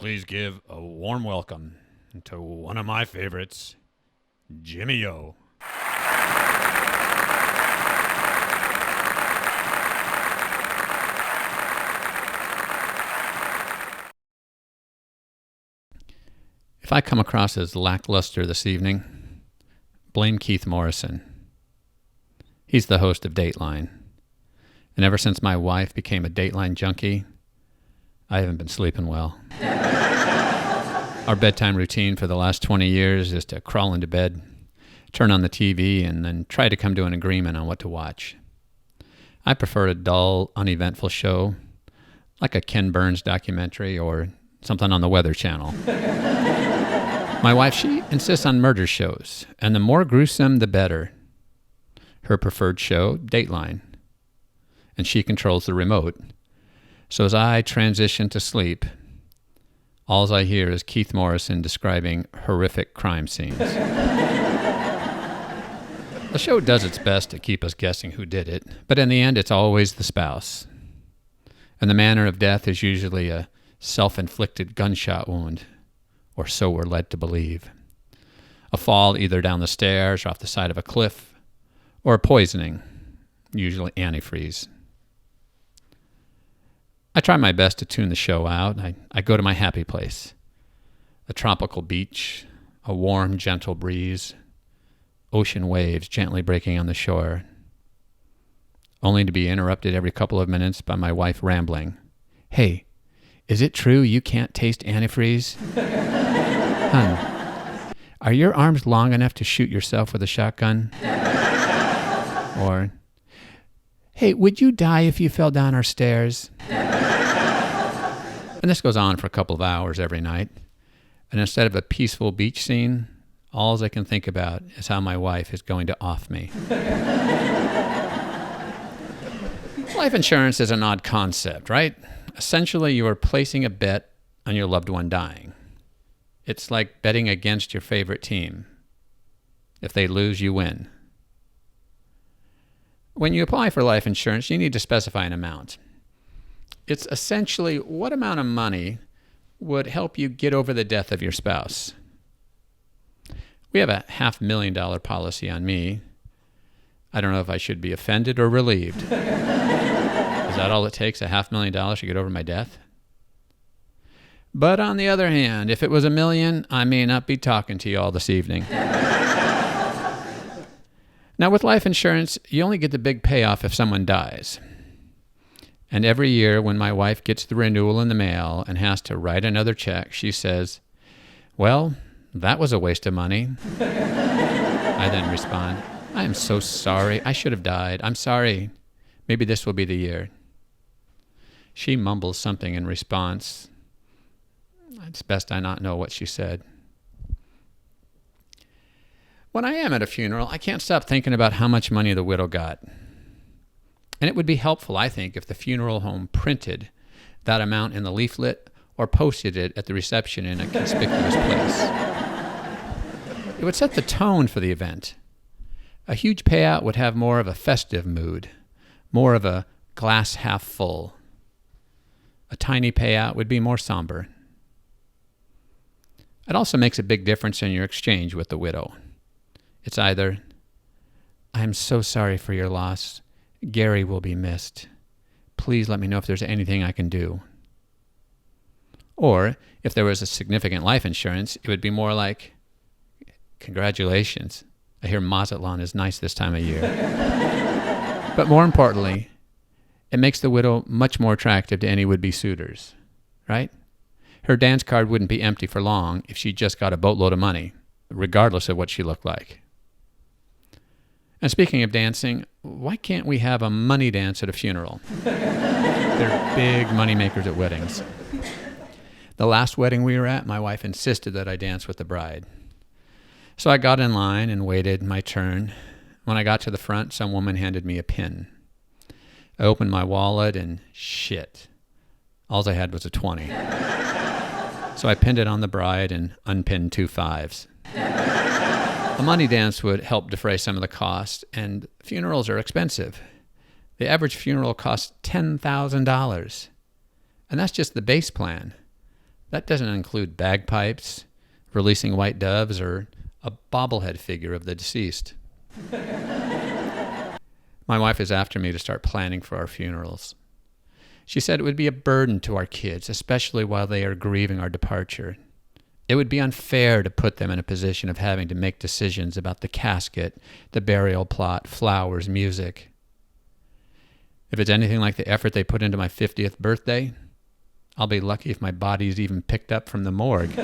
Please give a warm welcome to one of my favorites, Jimmy O. If I come across as lackluster this evening, blame Keith Morrison. He's the host of Dateline. And ever since my wife became a Dateline junkie, I haven't been sleeping well. Our bedtime routine for the last 20 years is to crawl into bed, turn on the TV, and then try to come to an agreement on what to watch. I prefer a dull, uneventful show, like a Ken Burns documentary or something on the Weather Channel. My wife, she insists on murder shows, and the more gruesome, the better. Her preferred show, Dateline, and she controls the remote. So as I transition to sleep, all I hear is Keith Morrison describing horrific crime scenes. The show does its best to keep us guessing who did it, but in the end, it's always the spouse. And the manner of death is usually a self-inflicted gunshot wound, or so we're led to believe. A fall either down the stairs or off the side of a cliff, or a poisoning, usually antifreeze. I try my best to tune the show out. I go to my happy place. A tropical beach, a warm, gentle breeze, ocean waves gently breaking on the shore, only to be interrupted every couple of minutes by my wife rambling. Hey, is it true you can't taste antifreeze? Hun, are your arms long enough to shoot yourself with a shotgun? Or, hey, would you die if you fell down our stairs? And this goes on for a couple of hours every night. And instead of a peaceful beach scene, all I can think about is how my wife is going to off me. Life insurance is an odd concept, right? Essentially, you are placing a bet on your loved one dying. It's like betting against your favorite team. If they lose, you win. When you apply for life insurance, you need to specify an amount. It's essentially what amount of money would help you get over the death of your spouse. We have a $500,000 policy on me. I don't know if I should be offended or relieved. Is that all it takes, $500,000 to get over my death? But on the other hand, if it was $1 million, I may not be talking to you all this evening. Now, with life insurance, you only get the big payoff if someone dies. And every year when my wife gets the renewal in the mail and has to write another check, she says, well, that was a waste of money. I then respond, I am so sorry. I should have died. I'm sorry. Maybe this will be the year. She mumbles something in response. It's best I not know what she said. When I am at a funeral, I can't stop thinking about how much money the widow got. And it would be helpful, I think, if the funeral home printed that amount in the leaflet or posted it at the reception in a conspicuous place. It would set the tone for the event. A huge payout would have more of a festive mood, more of a glass half full. A tiny payout would be more somber. It also makes a big difference in your exchange with the widow. It's either, I'm so sorry for your loss. Gary will be missed. Please let me know if there's anything I can do. Or, if there was a significant life insurance, it would be more like, congratulations. I hear Mazatlan is nice this time of year. But more importantly, it makes the widow much more attractive to any would-be suitors, right? Her dance card wouldn't be empty for long if she just got a boatload of money, regardless of what she looked like. And speaking of dancing, why can't we have a money dance at a funeral? They're big money makers at weddings. The last wedding we were at, my wife insisted that I dance with the bride. So I got in line and waited my turn. When I got to the front, some woman handed me a pin. I opened my wallet and shit. All I had was a 20. So I pinned it on the bride and unpinned 2 5s. A money dance would help defray some of the cost, and funerals are expensive. The average funeral costs $10,000, and that's just the base plan. That doesn't include bagpipes, releasing white doves, or a bobblehead figure of the deceased. My wife is after me to start planning for our funerals. She said it would be a burden to our kids, especially while they are grieving our departure. It would be unfair to put them in a position of having to make decisions about the casket, the burial plot, flowers, music. If it's anything like the effort they put into my 50th birthday, I'll be lucky if my body's even picked up from the morgue.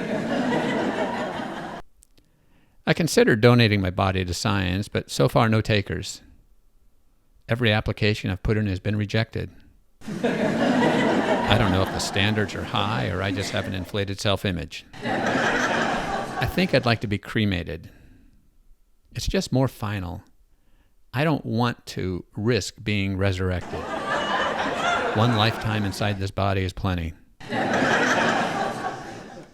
I considered donating my body to science, but so far no takers. Every application I've put in has been rejected. I don't know if the standards are high or I just have an inflated self-image. I think I'd like to be cremated. It's just more final. I don't want to risk being resurrected. One lifetime inside this body is plenty.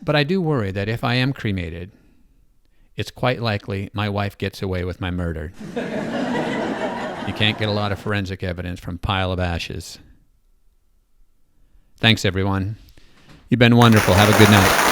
But I do worry that if I am cremated, it's quite likely my wife gets away with my murder. You can't get a lot of forensic evidence from a pile of ashes. Thanks, everyone. You've been wonderful. Have a good night.